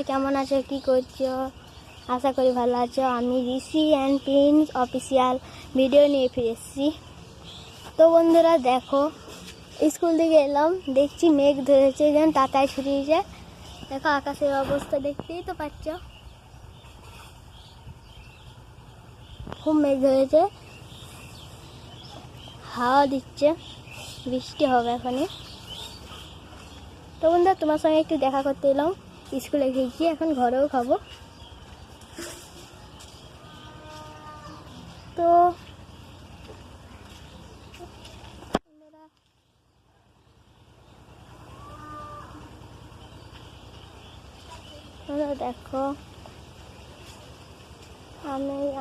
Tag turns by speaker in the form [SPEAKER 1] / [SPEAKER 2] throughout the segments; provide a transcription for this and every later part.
[SPEAKER 1] কেমন আছো, কি করছো? আশা করি ভালো আছো। আমি ঋষি অ্যান্ড প্রিন্স অফিসিয়াল ভিডিও নিয়ে ফিরে এসেছি। তো বন্ধুরা দেখো, স্কুল থেকে এলাম, দেখছি মেঘ ধরেছে, যেন তাতায় ছড়িয়েছে। দেখো আকাশের অবস্থা দেখতেই তো পাচ্ছ, খুব মেঘ ধরেছে, হাওয়া দিচ্ছে, বৃষ্টি হবে এখনই। তো বন্ধুরা তোমার সঙ্গে একটু দেখা করতে এলাম। স্কুলে গিয়েছি, এখন ঘরেও খাবো। তো দেখো,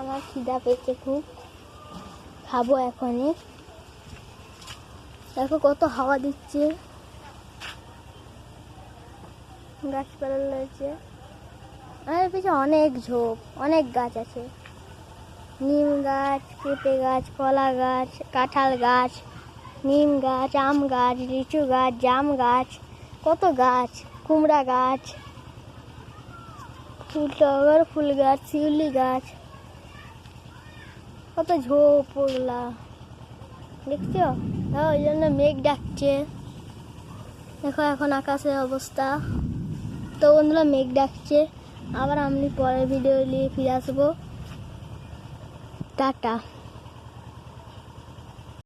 [SPEAKER 1] আমার খিদা পেয়েছে খুব, খাবো এখনই। দেখো কত হাওয়া দিচ্ছে, গাছপালা রয়েছে, আর পিছনে অনেক ঝোপ, অনেক গাছ আছে। নিম গাছ, পেঁপে গাছ, কলা গাছ, কাঁঠাল গাছ, নিম গাছ, আম গাছ, লিচু গাছ, জাম গাছ, কত গাছ, কুমড়া গাছ, টগর ফুল গাছ, শিউলি গাছ, কত ঝোপ ওগুলা দেখছো। ওই জন্য মেঘ ডাকছে। দেখো এখন আকাশের অবস্থা। তো বন্ধুরা মেঘ ডাকছে, আবার আমি পরের ভিডিও নিয়ে ফিরে আসবো। টাটা।